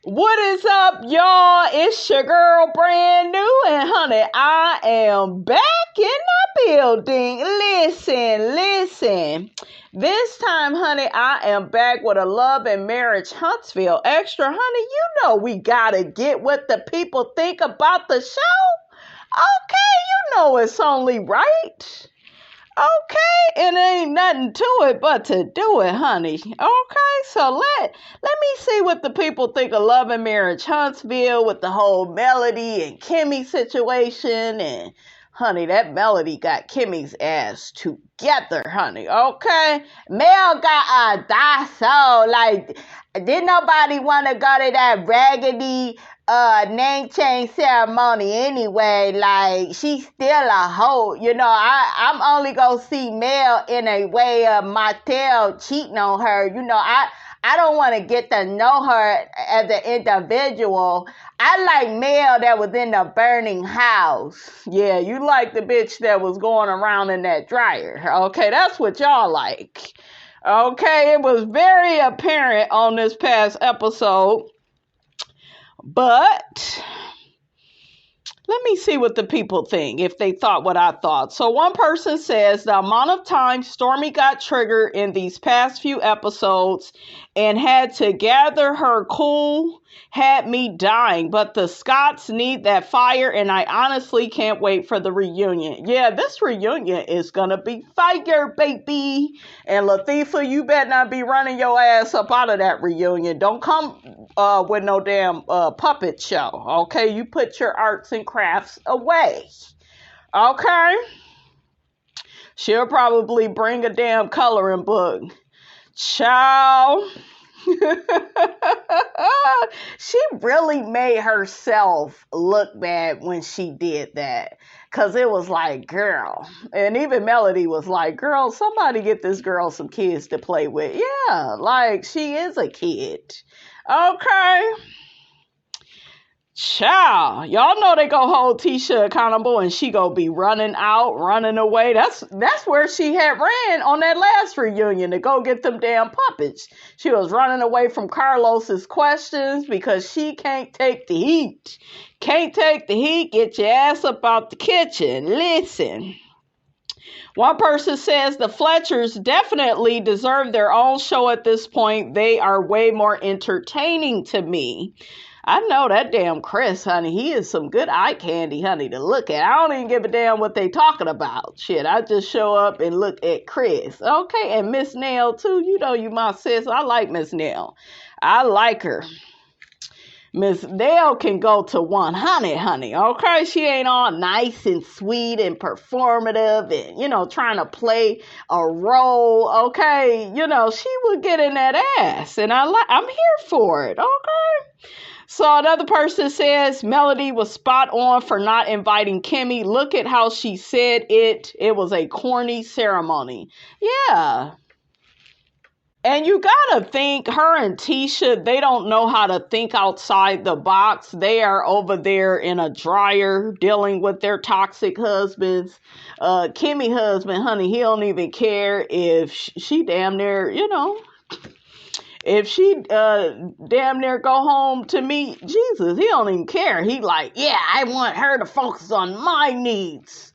What is up, y'all? It's your girl, brand new, and honey, I am back in the building. Listen. This time, honey, I am back with a Love and Marriage Huntsville extra. Honey, you know we gotta get what the people think about the show. Okay, you know it's only right. Okay, and ain't nothing to it but to do it, honey. Okay, so let me see what the people think of Love and Marriage Huntsville with the whole Melody and Kimmi situation. And honey, that Melody got Kimmy's ass together, honey. Okay, Mel got a dasso. Like, didn't nobody want to go to that raggedy name change ceremony anyway. Like, she's still a hoe. You know, I'm only gonna see Mel in a way of Martell cheating on her. You know, I don't want to get to know her as an individual. I like Mel that was in the burning house. Yeah, you like the bitch that was going around in that dryer. Okay, that's what y'all like. Okay, it was very apparent on this past episode. But let me see what the people think, if they thought what I thought. So one person says the amount of time Stormy got triggered in these past few episodes and had to gather her cool had me dying. But the Scots need that fire, and I honestly can't wait for the reunion. Yeah, this reunion is going to be fire, baby. And Latifah, you better not be running your ass up out of that reunion. Don't come with no damn puppet show, okay? You put your arts and crafts away, okay? She'll probably bring a damn coloring book. Child. She really made herself look bad when she did that. Because it was like, girl. And even Melody was like, girl, somebody get this girl some kids to play with. Yeah, like, she is a kid. Okay. Child, y'all know they go hold Tisha accountable and she go be running out, running away. That's where she had ran on that last reunion, to go get them damn puppets. She was running away from Carlos's questions because she can't take the heat. Can't take the heat, get your ass up out the kitchen. Listen. One person says the Fletchers definitely deserve their own show at this point. They are way more entertaining to me. I know that damn Chris, honey. He is some good eye candy, honey, to look at. I don't even give a damn what they talking about. Shit, I just show up and look at Chris. Okay, and Miss Nell, too. You know you my sis. I like Miss Nell. I like her. Miss Nell can go to 100, honey. Okay, she ain't all nice and sweet and performative and, you know, trying to play a role. Okay, you know, she would get in that ass, and I'm here for it. Okay. So another person says Melody was spot on for not inviting Kimmi. Look at how she said it. It was a corny ceremony. Yeah. And you gotta think, her and Tisha, they don't know how to think outside the box. They are over there in a dryer dealing with their toxic husbands. Kimmi husband, honey, he don't even care if she damn near, you know, if she damn near go home to meet Jesus. He don't even care. He like, yeah, I want her to focus on my needs.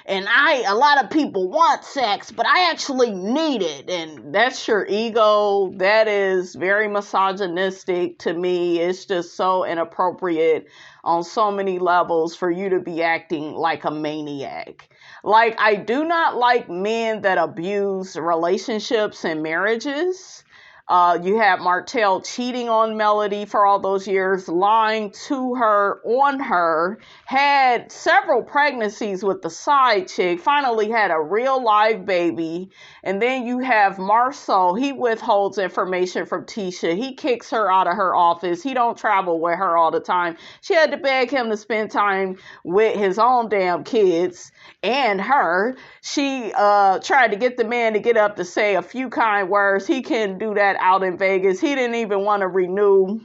And a lot of people want sex, but I actually need it. And that's your ego. That is very misogynistic to me. It's just so inappropriate on so many levels for you to be acting like a maniac. Like, I do not like men that abuse relationships and marriages. You had Martell cheating on Melody for all those years, lying to her, on her, had several pregnancies with the side chick, finally had a real live baby. And then you have Marceau. He withholds information from Tisha. He kicks her out of her office. He don't travel with her all the time. She had to beg him to spend time with his own damn kids and her. She tried to get the man to get up to say a few kind words. He couldn't do that out in Vegas. He didn't even want to renew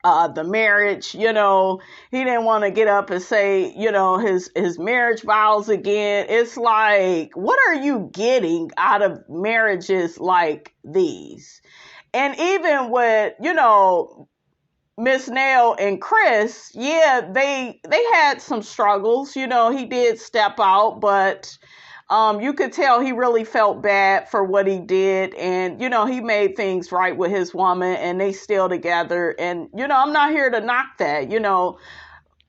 the marriage, you know. He didn't want to get up and say, you know, his marriage vows again. It's like, what are you getting out of marriages like these? And even with, you know, Miss Nail and Chris, yeah, they had some struggles. You know, he did step out, but you could tell he really felt bad for what he did. And, you know, he made things right with his woman and they still together. And, you know, I'm not here to knock that. You know,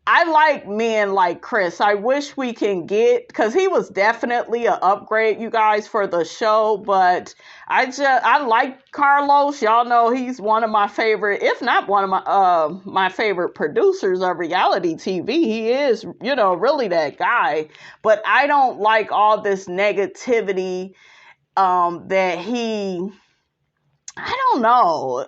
I like men like Chris. I wish we can get, because he was definitely an upgrade, you guys, for the show. But I like Carlos. Y'all know he's one of my favorite, if not one of my favorite producers of reality TV. He is, you know, really that guy. But I don't like all this negativity that he, I don't know.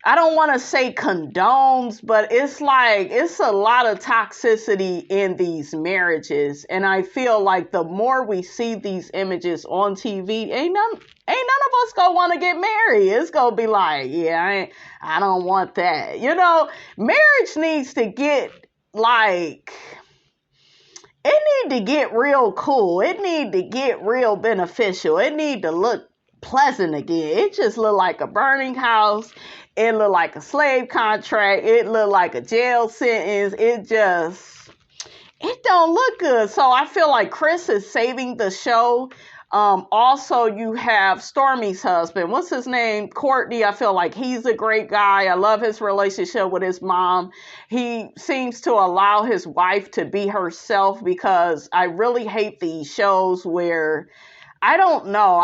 I don't want to say condones, but it's like, it's a lot of toxicity in these marriages. And I feel like the more we see these images on TV, ain't none of us gonna want to get married. It's gonna be like, yeah, I don't want that. You know, marriage needs to get like, it need to get real cool. It need to get real beneficial. It need to look pleasant again. It just look like a burning house. It looked like a slave contract. It looked like a jail sentence. It don't look good. So I feel like Chris is saving the show. Also, you have Stormy's husband. What's his name? Courtney. I feel like he's a great guy. I love his relationship with his mom. He seems to allow his wife to be herself, because I really hate these shows where, I don't know.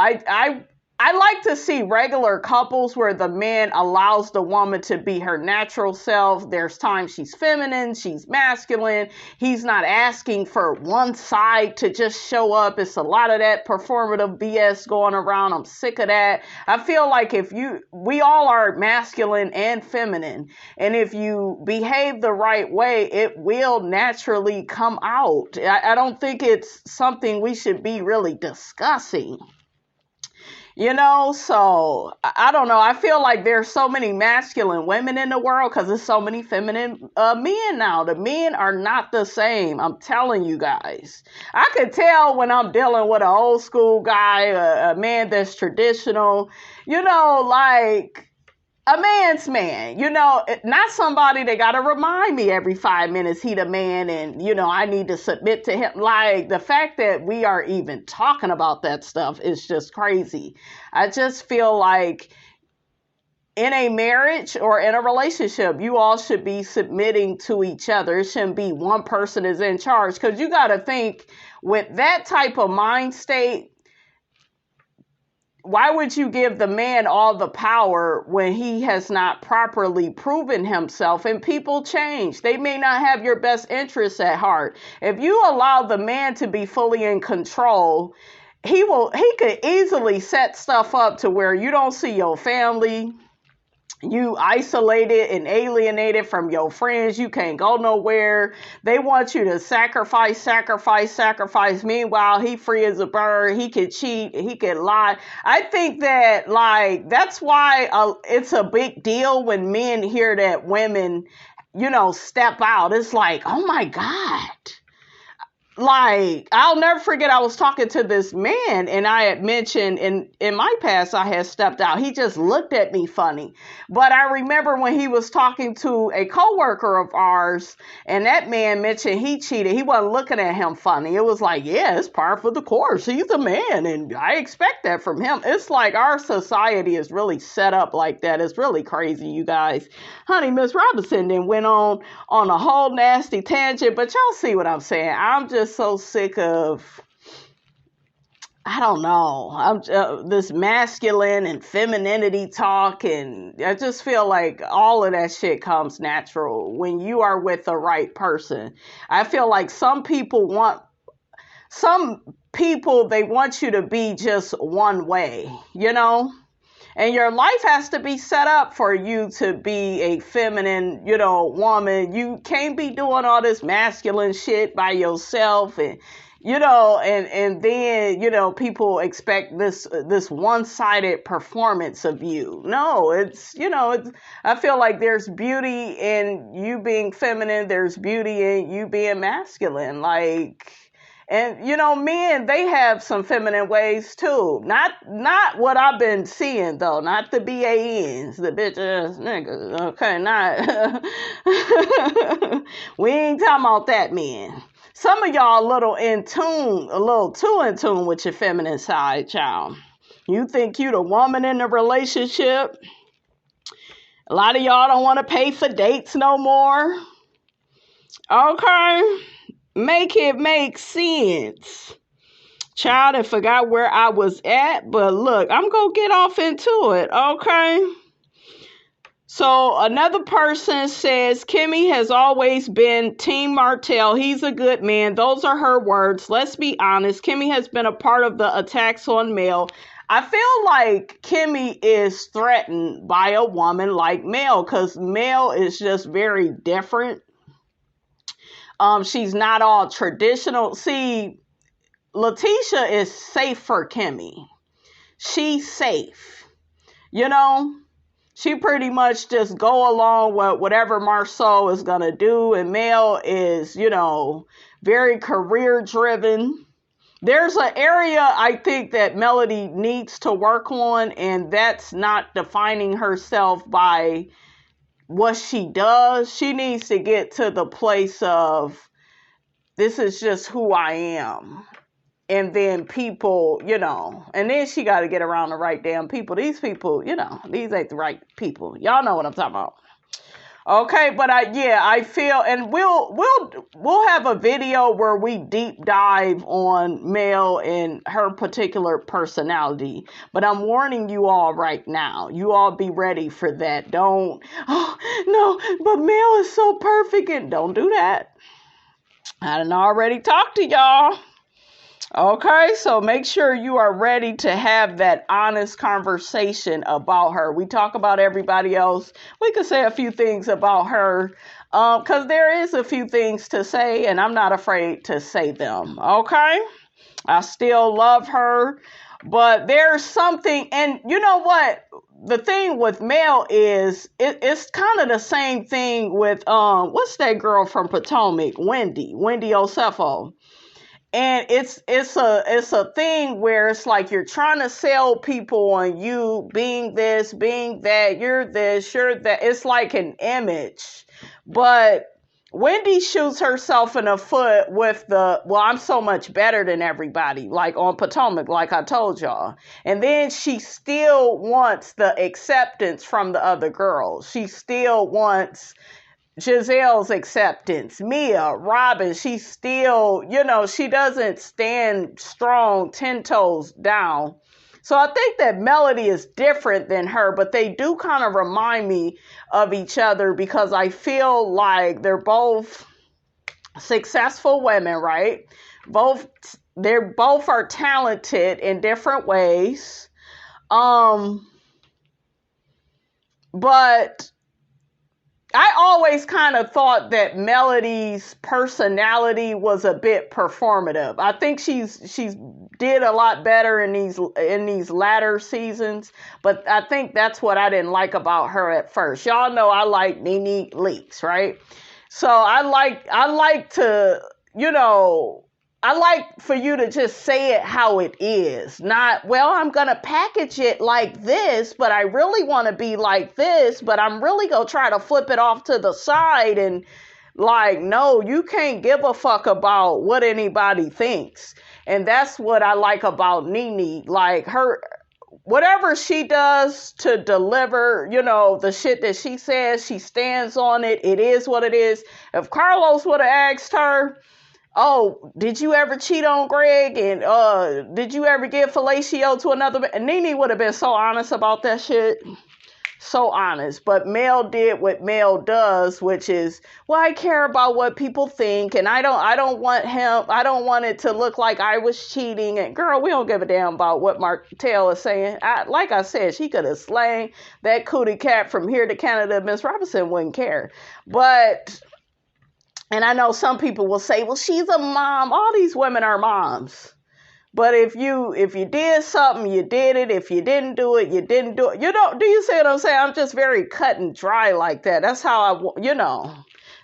I like to see regular couples where the man allows the woman to be her natural self. There's times she's feminine, she's masculine. He's not asking for one side to just show up. It's a lot of that performative BS going around. I'm sick of that. I feel like we all are masculine and feminine. And if you behave the right way, it will naturally come out. I don't think it's something we should be really discussing. You know, so I don't know. I feel like there's so many masculine women in the world because there's so many feminine men now. The men are not the same. I'm telling you guys. I could tell when I'm dealing with an old school guy, a man that's traditional, you know, like a man's man, you know, not somebody that got to remind me every 5 minutes he the man and, you know, I need to submit to him. Like, the fact that we are even talking about that stuff is just crazy. I just feel like in a marriage or in a relationship, you all should be submitting to each other. It shouldn't be one person is in charge, because you got to think, with that type of mind state, why would you give the man all the power when he has not properly proven himself? And people change. They may not have your best interests at heart. If you allow the man to be fully in control, he could easily set stuff up to where you don't see your family. You isolated and alienated from your friends. You can't go nowhere. They want you to sacrifice. Meanwhile, he free as a bird. He can cheat. He can lie. I think that, like, that's why it's a big deal when men hear that women, you know, step out. It's like, oh my God. Like, I'll never forget, I was talking to this man and I had mentioned in my past I had stepped out. He just looked at me funny. But I remember when he was talking to a coworker of ours and that man mentioned he cheated. He wasn't looking at him funny. It was like, yeah, it's par for the course. He's a man and I expect that from him. It's like our society is really set up like that. It's really crazy, you guys. Honey, Miss Robinson then went on a whole nasty tangent, but y'all see what I'm saying. I'm just so sick of, I don't know, this masculine and femininity talk, and I just feel like all of that shit comes natural when you are with the right person. I feel like some people, they want you to be just one way, you know? And your life has to be set up for you to be a feminine, you know, woman. You can't be doing all this masculine shit by yourself, and, you know, and then, you know, people expect this one-sided performance of you. No, I feel like there's beauty in you being feminine. There's beauty in you being masculine. Like, And, men, they have some feminine ways too. Not what I've been seeing, though. Not the BANs, the bitch ass niggas. Okay, not. We ain't talking about that, men. Some of y'all a little too in tune with your feminine side, child. You think you the woman in the relationship. A lot of y'all don't want to pay for dates no more. Okay. Make it make sense. Child, I forgot where I was at, but look, I'm going to get off into it, okay? So another person says, Kimmi has always been Team Martell. He's a good man. Those are her words. Let's be honest. Kimmi has been a part of the attacks on Mel. I feel like Kimmi is threatened by a woman like Mel because Mel is just very different. She's not all traditional. See, Letitia is safe for Kimmi. She's safe. She pretty much just go along with whatever Marceau is going to do. And Mel is, very career driven. There's an area I think that Melody needs to work on, and that's not defining herself by what she does. She needs to get to the place of, this is just who I am. And then people, and then she got to get around the right damn people. These people, these ain't the right people. Y'all know what I'm talking about. Okay, but I feel, and we'll have a video where we deep dive on Mel and her particular personality. But I'm warning you all right now. You all be ready for that. Don't, no, but Mel is so perfect, and don't do that. I done already talked to y'all. Okay, so make sure you are ready to have that honest conversation about her. We talk about everybody else. We could say a few things about her because there is a few things to say, and I'm not afraid to say them. Okay, I still love her, but there's something, and you know what? The thing with Mel is it's kind of the same thing with what's that girl from Potomac, Wendy Osefo. And it's a thing where it's like you're trying to sell people on you being this, being that, you're this, you're that. It's like an image. But Wendy shoots herself in the foot with I'm so much better than everybody, like on Potomac, like I told y'all. And then she still wants the acceptance from the other girls. She still wants Giselle's acceptance, Mia, Robin, she still, she doesn't stand strong 10 toes down. So I think that Melody is different than her, but they do kind of remind me of each other because I feel like they're both successful women, right? They both are talented in different ways. But I always kind of thought that Melody's personality was a bit performative. I think she's did a lot better in these latter seasons, but I think that's what I didn't like about her at first. Y'all know I like Nene Leakes, right? So I like to, I like for you to just say it how it is. Not, well, I'm going to package it like this, but I really want to be like this, but I'm really going to try to flip it off to the side. And like, no, you can't give a fuck about what anybody thinks. And that's what I like about Nene. Like her, whatever she does to deliver, the shit that she says, she stands on it. It is what it is. If Carlos would have asked her, oh, did you ever cheat on Greg? And did you ever give fellatio to another man? And Nene would have been so honest about that shit. So honest. But Mel did what Mel does, which is, well, I care about what people think, and I don't want it to look like I was cheating. And girl, we don't give a damn about what Martell is saying. Like I said, she could have slain that cootie cat from here to Canada. Miss Robinson wouldn't care. But, and I know some people will say, well, she's a mom. All these women are moms. But if you did something, you did it. If you didn't do it, you didn't do it. Do you see what I'm saying? I'm just very cut and dry like that. That's how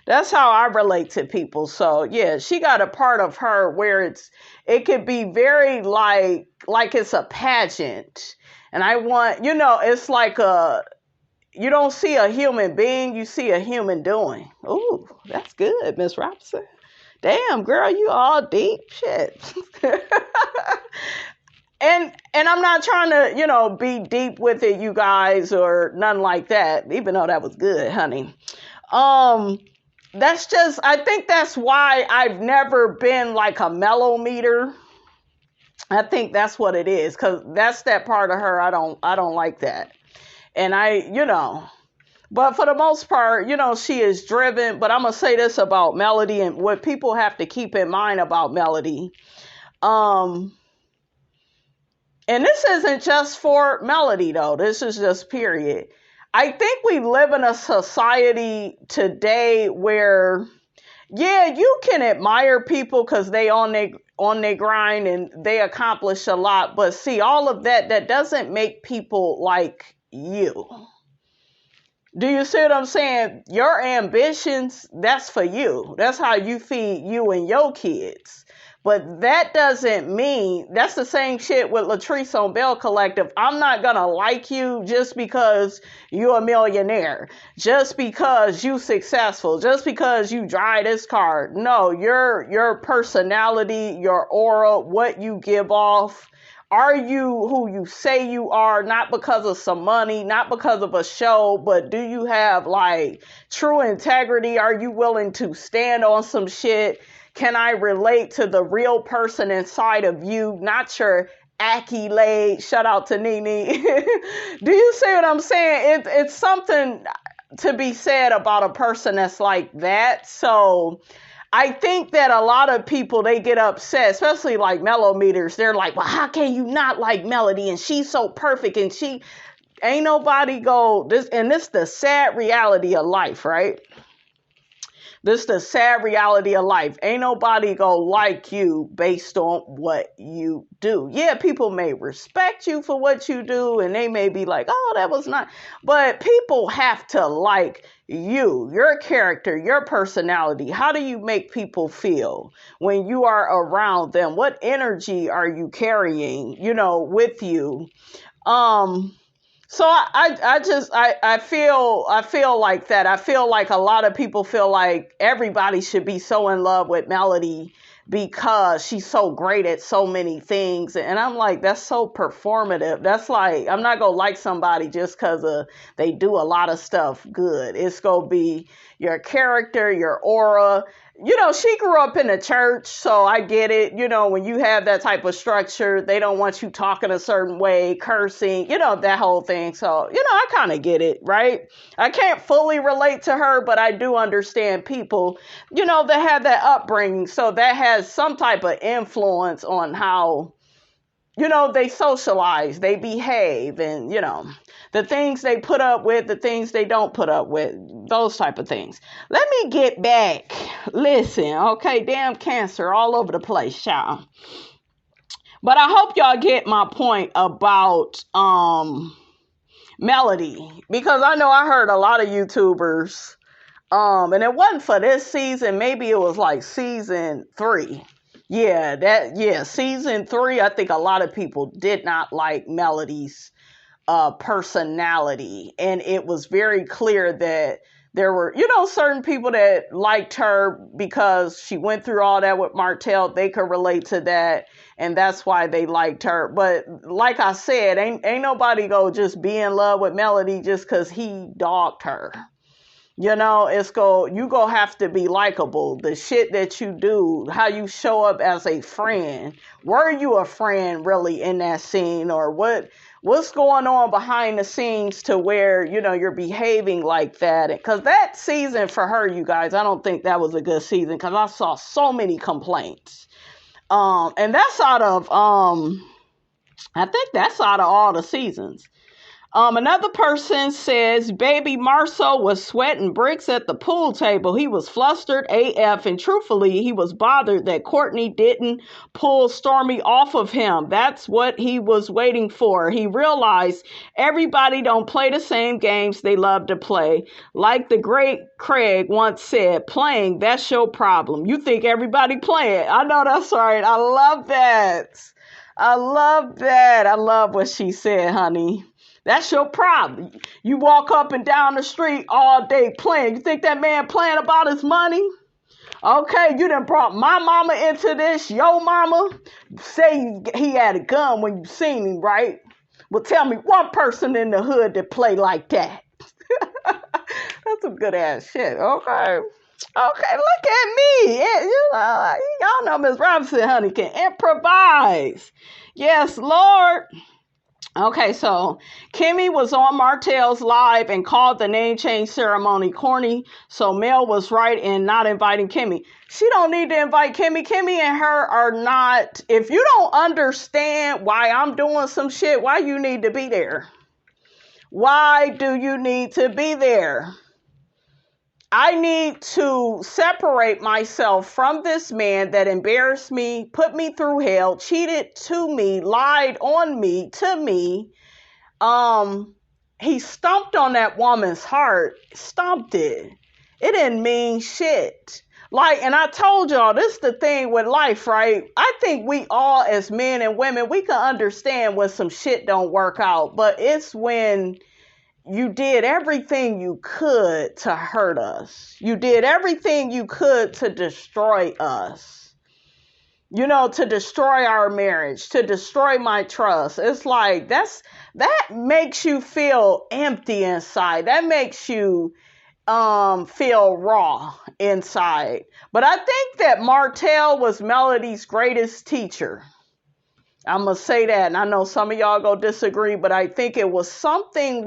That's how I relate to people. So yeah, she got a part of her where it could be very like it's a pageant. And I want, it's like you don't see a human being, you see a human doing. Ooh, that's good, Miss Robinson. Damn, girl, you all deep shit. And I'm not trying to, be deep with it, you guys, or nothing like that, even though that was good, honey. That's just, I think that's why I've never been like a mellow meter. I think that's what it is, because that's that part of her. I don't like that. And but for the most part, she is driven. But I'm going to say this about Melody and what people have to keep in mind about Melody. And this isn't just for Melody, though. This is just period. I think we live in a society today where, yeah, you can admire people because they on their grind and they accomplish a lot. But see, all of that doesn't make people like you. Do you see what I'm saying? Your ambitions, that's for you. That's how you feed you and your kids. But that doesn't mean, that's the same shit with Latrice on Bell Collective. I'm not going to like you just because you're a millionaire, just because you successful, just because you drive this car. No, your personality, your aura, what you give off. Are you who you say you are, not because of some money, not because of a show, but do you have like true integrity? Are you willing to stand on some shit? Can I relate to the real person inside of you, not your accolade? Shout out to Nene. Do you see what I'm saying? It's something to be said about a person that's like that. So I think that a lot of people, they get upset, especially like mellometers. They're like, well, how can you not like Melody? And she's so perfect. And she ain't nobody this the sad reality of life, right? This the sad reality of life. Ain't nobody gonna like you based on what you do. Yeah, people may respect you for what you do, and they may be like, oh, that was not. But people have to like you, your character, your personality. How do you make people feel when you are around them? What energy are you carrying, with you? So I feel like that. I feel like a lot of people feel like everybody should be so in love with Melody because she's so great at so many things. And I'm like, that's so performative. That's like, I'm not going to like somebody just because they do a lot of stuff good. It's going to be your character, your aura. She grew up in a church, so I get it. When you have that type of structure, they don't want you talking a certain way, cursing, that whole thing. So, I kind of get it, right? I can't fully relate to her, but I do understand people, that have that upbringing. So that has some type of influence on how, they socialize, they behave, and, the things they put up with, the things they don't put up with, those type of things. Let me get back. Listen, okay, damn cancer all over the place, y'all. But I hope y'all get my point about Melody, because I know I heard a lot of YouTubers, and it wasn't for this season. Maybe it was like season 3. Season 3. I think a lot of people did not like Melody's personality, and it was very clear that there were, certain people that liked her because she went through all that with Martell. They could relate to that, and that's why they liked her. But like I said, ain't nobody go just be in love with Melody just because he dogged her. You go have to be likable. The shit that you do, how you show up as a friend. Were you a friend really in that scene, or what's going on behind the scenes to where, you're behaving like that? Because that season for her, you guys, I don't think that was a good season, because I saw so many complaints. And that's out of, I think that's out of all the seasons. Another person says, baby Marceau was sweating bricks at the pool table. He was flustered AF, and truthfully, he was bothered that Courtney didn't pull Stormy off of him. That's what he was waiting for. He realized everybody don't play the same games they love to play. Like the great Craig once said, playing, that's your problem. You think everybody playing. I know that's right. I love that. I love that. I love what she said, honey. That's your problem. You walk up and down the street all day playing. You think that man playing about his money? Okay, you done brought my mama into this, your mama. Say he had a gun when you seen him, right? Well, tell me one person in the hood that play like that. That's some good ass shit. Okay, look at me. Y'all know Miss Robinson, honey, can improvise. Yes, Lord. Okay, so Kimmi was on Martell's live and called the name change ceremony corny. So Mel was right in not inviting Kimmi. She don't need to invite Kimmi. Kimmi and her are not. If you don't understand why I'm doing some shit, why you need to be there? Why do you need to be there? I need to separate myself from this man that embarrassed me, put me through hell, cheated to me, lied on me, to me. He stomped on that woman's heart, stomped it. It didn't mean shit. And I told y'all, this is the thing with life, right? I think we all, as men and women, we can understand when some shit don't work out, but it's when you did everything you could to hurt us. You did everything you could to destroy us. To destroy our marriage, to destroy my trust. It's like, that makes you feel empty inside. That makes you feel raw inside. But I think that Martell was Melody's greatest teacher. I'm going to say that, and I know some of y'all go disagree, but I think it was something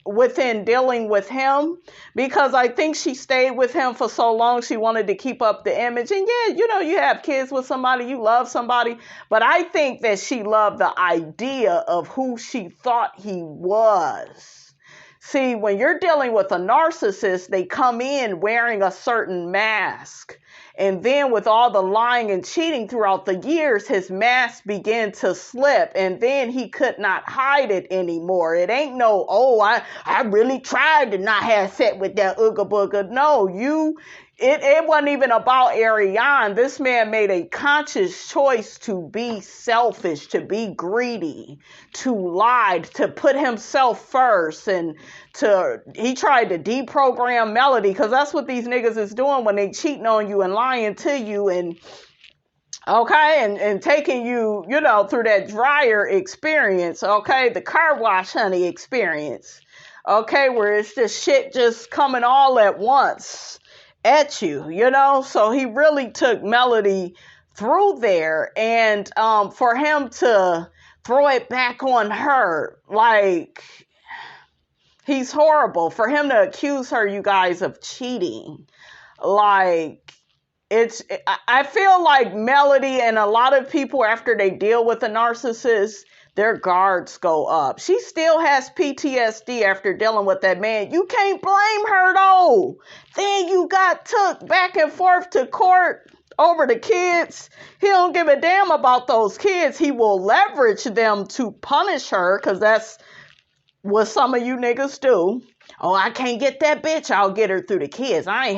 within dealing with him, because I think she stayed with him for so long, she wanted to keep up the image. And yeah, you have kids with somebody, you love somebody, but I think that she loved the idea of who she thought he was. See, when you're dealing with a narcissist, they come in wearing a certain mask. And then with all the lying and cheating throughout the years, his mask began to slip. And then he could not hide it anymore. It ain't no, I really tried to not have sex with that ooga booga. No, it wasn't even about Ariane. This man made a conscious choice to be selfish, to be greedy, to lie, to put himself first. And he tried to deprogram Melody, because that's what these niggas is doing when they cheating on you and lying to you and taking you, through that dryer experience, the car wash, honey, experience, where it's just shit just coming all at once at you, so he really took Melody through there, and for him to throw it back on her, he's horrible. For him to accuse her, you guys, of cheating, I feel like Melody and a lot of people, after they deal with a narcissist, their guards go up. She still has PTSD after dealing with that man. You can't blame her, though. Then you got took back and forth to court over the kids. He don't give a damn about those kids. He will leverage them to punish her, because that's what some of you niggas do. Oh, I can't get that bitch. I'll get her through the kids. I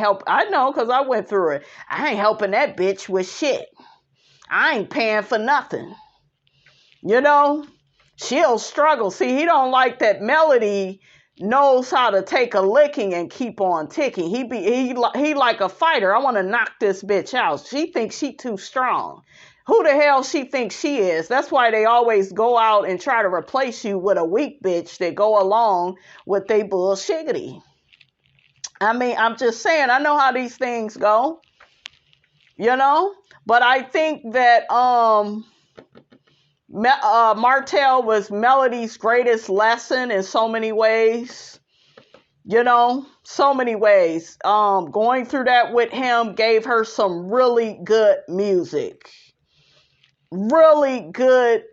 know, because I went through it. I ain't helping that bitch with shit. I ain't paying for nothing. She'll struggle. See, he don't like that Melody knows how to take a licking and keep on ticking. He like a fighter. I want to knock this bitch out. She thinks she too strong. Who the hell she thinks she is? That's why they always go out and try to replace you with a weak bitch that go along with they bullshiggity. I mean, I'm just saying, I know how these things go. But I think that Martell was Melody's greatest lesson in so many ways. So many ways. Going through that with him gave her some really good music. Really good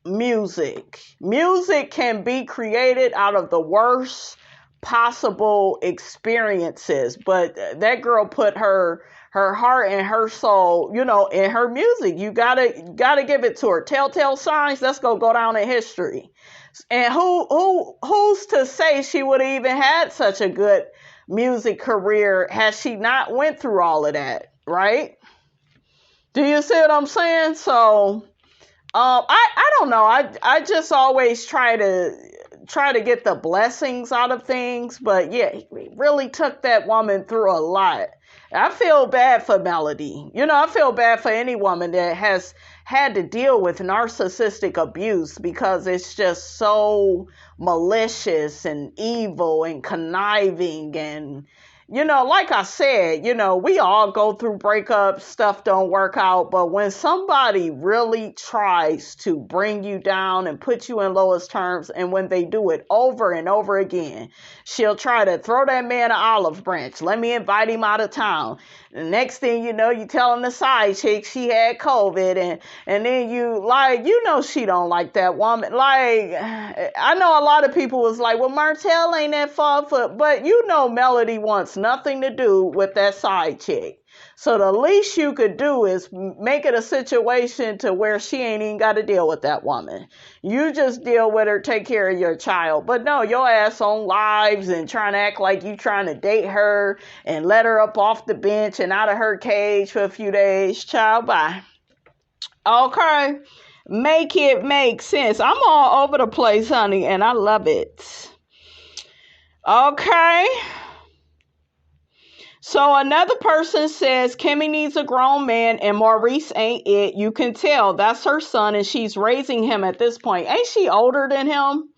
music. Music can be created out of the worst possible experiences, but that girl put her heart and her soul, in her music. You gotta give it to her. Telltale Signs, that's gonna go down in history. And who's to say she would have even had such a good music career had she not went through all of that, right? Do you see what I'm saying? So I don't know. I just always try to get the blessings out of things, but yeah, he really took that woman through a lot. I feel bad for Melody. I feel bad for any woman that has had to deal with narcissistic abuse, because it's just so malicious and evil and conniving. And like I said, we all go through breakups, stuff don't work out. But when somebody really tries to bring you down and put you in lowest terms, and when they do it over and over again, she'll try to throw that man an olive branch. Let me invite him out of town. The next thing you know, you telling the side chick she had COVID, and then she don't like that woman. Like, I know a lot of people was like, well, Martell ain't that far but Melody wants nothing to do with that side chick. So the least you could do is make it a situation to where she ain't even got to deal with that woman. You just deal with her, take care of your child. But no, your ass on lives and trying to act like you trying to date her and let her up off the bench and out of her cage for a few days. Child, bye. Okay. Make it make sense. I'm all over the place, honey, and I love it. Okay. So another person says, Kimmi needs a grown man and Maurice ain't it. You can tell that's her son and she's raising him at this point. Ain't she older than him?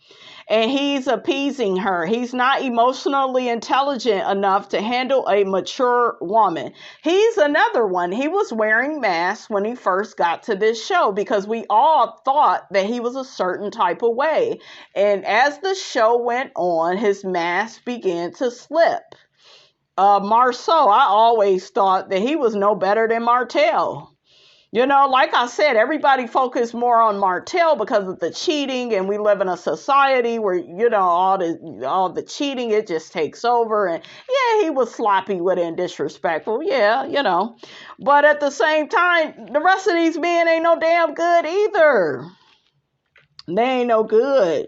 And he's appeasing her. He's not emotionally intelligent enough to handle a mature woman. He's another one. He was wearing masks when he first got to this show because we all thought that he was a certain type of way. And as the show went on, his mask began to slip. Marceau, I always thought that he was no better than Martell. Like I said, everybody focused more on Martell because of the cheating, and we live in a society where, all the cheating, it just takes over. And yeah, he was sloppy with it and disrespectful. Yeah, But at the same time, the rest of these men ain't no damn good either. They ain't no good.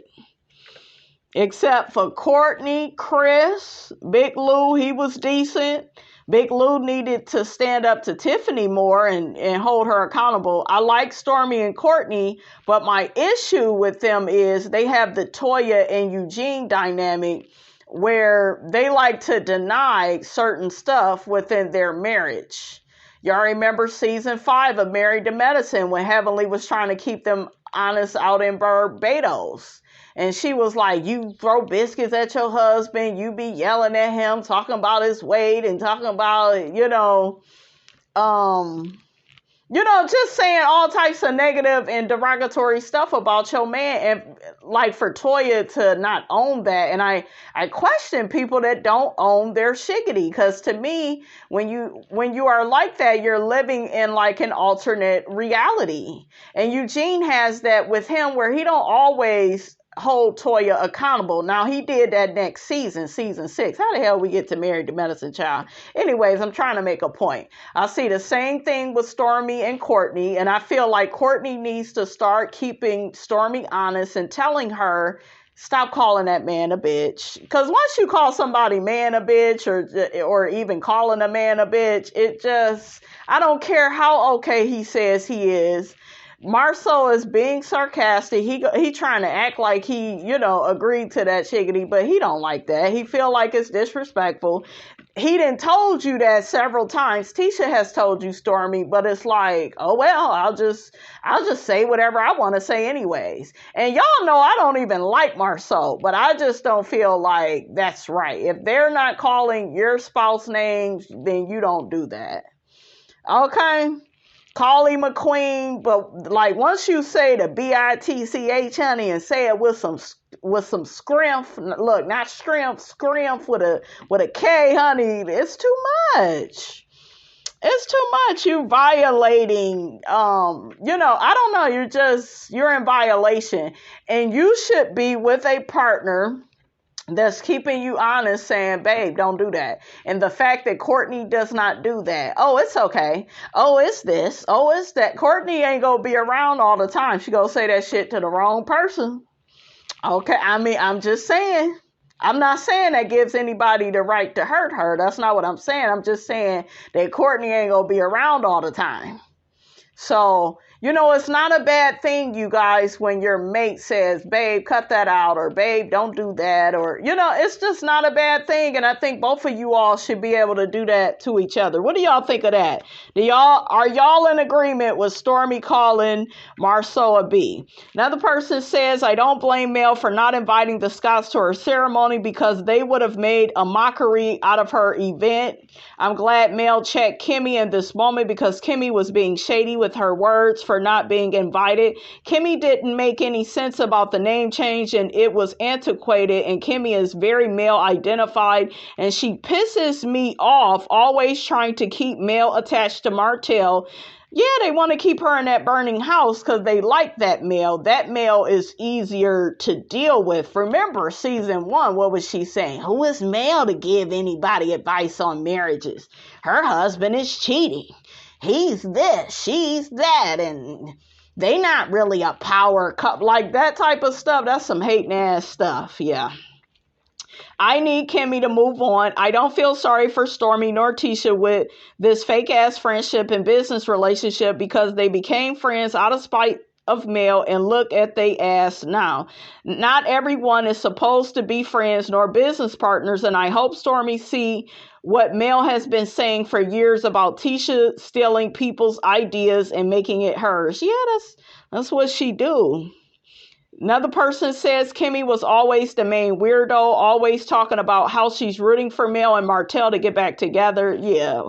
Except for Courtney, Chris, Big Lou, he was decent. Big Lou needed to stand up to Tiffany more and hold her accountable. I like Stormi and Courtney, but my issue with them is they have the Toya and Eugene dynamic where they like to deny certain stuff within their marriage. Y'all remember season 5 of Married to Medicine when Heavenly was trying to keep them honest out in Barbados. And she was like, you throw biscuits at your husband, you be yelling at him, talking about his weight and talking about, just saying all types of negative and derogatory stuff about your man. And like for Toya to not own that. And I question people that don't own their shiggity. Because to me, when you are like that, you're living in like an alternate reality. And Eugene has that with him where he don't always hold Toya accountable. Now he did that next season 6. How the hell we get to Married to Medicine, child? Anyways, I'm trying to make a point. I see the same thing with Stormi and Courtney, and I feel like Courtney needs to start keeping Stormi honest and telling her, stop calling that man a bitch. Because once you call somebody man a bitch or even calling a man a bitch, it just, I don't care how okay he says he is. Marceau is being sarcastic. He trying to act like he, agreed to that shiggity, but he don't like that. He feel like it's disrespectful. He done told you that several times. Tisha has told you, Stormi, but it's like, oh well, I'll just say whatever I want to say anyways. And y'all know I don't even like Marceau, but I just don't feel like that's right. If they're not calling your spouse names, then you don't do that. Okay? Call him a queen, but like once you say the bitch, honey, and say it with some scrimp, look, not scrimp with a K, honey, it's too much. It's too much. You violating, I don't know. You're in violation, and you should be with a partner that's keeping you honest, saying, babe, don't do that. And the fact that Courtney does not do that. Oh, it's okay. Oh, it's this. Oh, it's that. Courtney ain't going to be around all the time. She going to say that shit to the wrong person. Okay. I mean, I'm just saying. I'm not saying that gives anybody the right to hurt her. That's not what I'm saying. I'm just saying that Courtney ain't going to be around all the time. So, it's not a bad thing, you guys, when your mate says, babe, cut that out, or babe, don't do that, or, it's just not a bad thing. And I think both of you all should be able to do that to each other. What do y'all think of that? Are y'all in agreement with Stormy calling Marceau a B? Another person says, I don't blame Mel for not inviting the Scotts to her ceremony because they would have made a mockery out of her event. I'm glad Mel checked Kimmi in this moment because Kimmi was being shady with her words for not being invited. Kimmi didn't make any sense about the name change, and it was antiquated, and Kimmi is very male identified, and she pisses me off, always trying to keep Mel attached to Martell. Yeah, they want to keep her in that burning house because they like that male. That male is easier to deal with. Remember, season 1, what was she saying? Who is Mel to give anybody advice on marriages? Her husband is cheating. He's this, she's that, and they not really a power couple. Like that type of stuff, that's some hating ass stuff, yeah. I need Kimmi to move on. I don't feel sorry for Stormy nor Tisha with this fake ass friendship and business relationship because they became friends out of spite of Mel, and look at they ass now. Not everyone is supposed to be friends nor business partners, and I hope Stormy see what Mel has been saying for years about Tisha stealing people's ideas and making it hers. Yeah, that's what she do. Another person says Kimmi was always the main weirdo, always talking about how she's rooting for Mel and Martell to get back together. Yeah,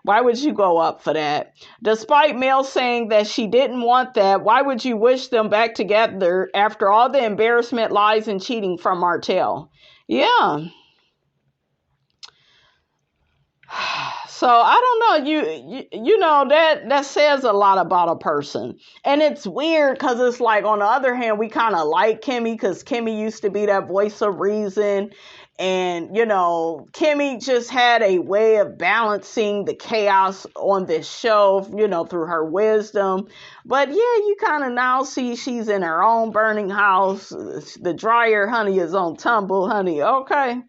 why would you go up for that? Despite Mel saying that she didn't want that, why would you wish them back together after all the embarrassment, lies, and cheating from Martell? Yeah. So I don't know, that says a lot about a person. And it's weird because it's like, on the other hand, we kind of like Kimmi because Kimmi used to be that voice of reason. And, Kimmi just had a way of balancing the chaos on this show, through her wisdom. But yeah, you kind of now see she's in her own burning house. The dryer, honey, is on tumble, honey. Okay.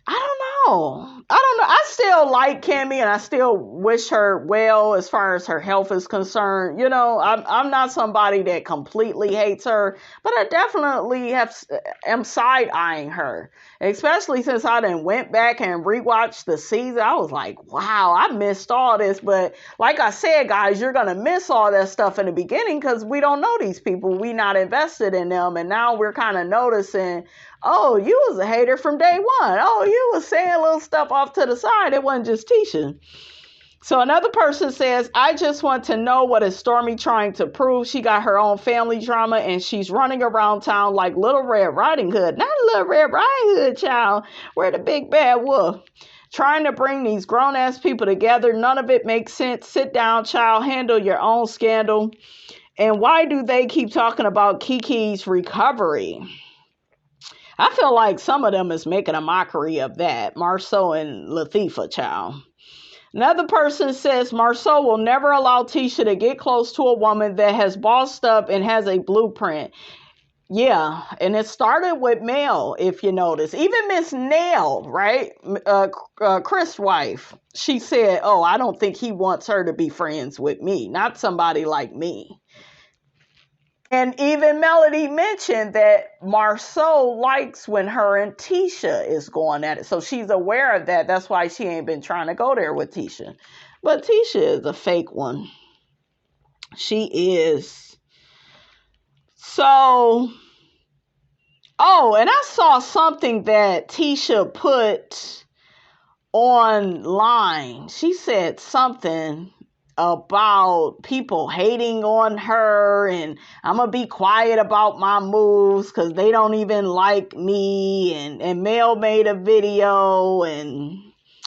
I don't know. I still like Kimmi and I still wish her well as far as her health is concerned. I'm not somebody that completely hates her, but I definitely am side-eyeing her, especially since I done went back and rewatched the season. I was like, wow, I missed all this. But like I said, guys, you're going to miss all that stuff in the beginning because we don't know these people. We not invested in them. And now we're kind of noticing, oh, you was a hater from day one. Oh, you was saying little stuff off to the side. It wasn't just Tisha. So another person says, I just want to know what is Stormy trying to prove. She got her own family drama and she's running around town like Little Red Riding Hood. Not Little Red Riding Hood, child. We're the big bad wolf. Trying to bring these grown-ass people together. None of it makes sense. Sit down, child. Handle your own scandal. And why do they keep talking about Kiki's recovery? I feel like some of them is making a mockery of that. Marceau and Latifah, child. Another person says Marceau will never allow Tisha to get close to a woman that has bossed up and has a blueprint. Yeah, and it started with Mel, if you notice. Even Miss Nail, right? Chris' wife, she said, oh, I don't think he wants her to be friends with me. Not somebody like me. And even Melody mentioned that Marceau likes when her and Tisha is going at it. So she's aware of that. That's why she ain't been trying to go there with Tisha. But Tisha is a fake one. She is. So, oh, and I saw something that Tisha put online. She said something about people hating on her and I'm gonna be quiet about my moves because they don't even like me, and Mel made a video and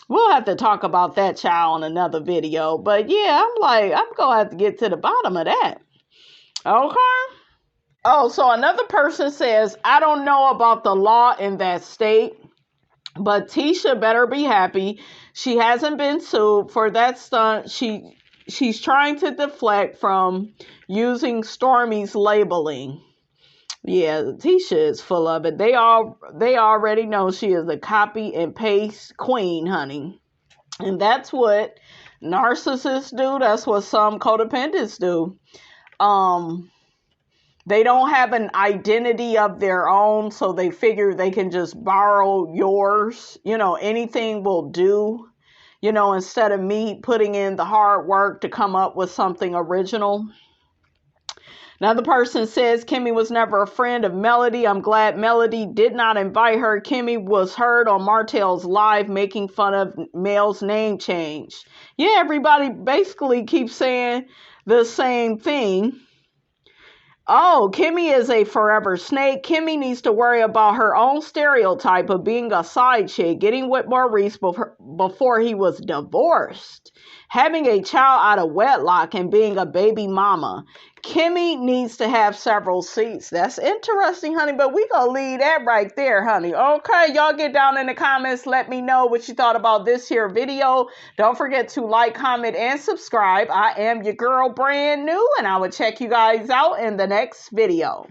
We'll have to talk about that child in another video. But yeah, I'm like, I'm going to have to get to the bottom of that. Okay. Oh, so another person says, I don't know about the law in that state, but Tisha better be happy. She hasn't been sued for that stunt. She's trying to deflect from using Stormi's labeling. Yeah, Tisha is full of it. They already know she is a copy and paste queen, honey. And that's what narcissists do. That's what some codependents do. They don't have an identity of their own, so they figure they can just borrow yours. You know, anything will do. You know, instead of me putting in the hard work to come up with something original. Another person says, Kimmi was never a friend of Melody. I'm glad Melody did not invite her. Kimmi was heard on Martell's live making fun of Mel's name change. Yeah, everybody basically keeps saying the same thing. Oh, Kimmi is a forever snake. Kimmi needs to worry about her own stereotype of being a side chick, getting with Maurice before he was divorced, having a child out of wedlock, and being a baby mama. Kimmi needs to have several seats. That's interesting, honey, but we gonna leave that right there, honey. Okay, y'all get down in the comments. Let me know what you thought about this here video. Don't forget to like, comment, and subscribe. I am your girl, brand new, and I will check you guys out in the next video.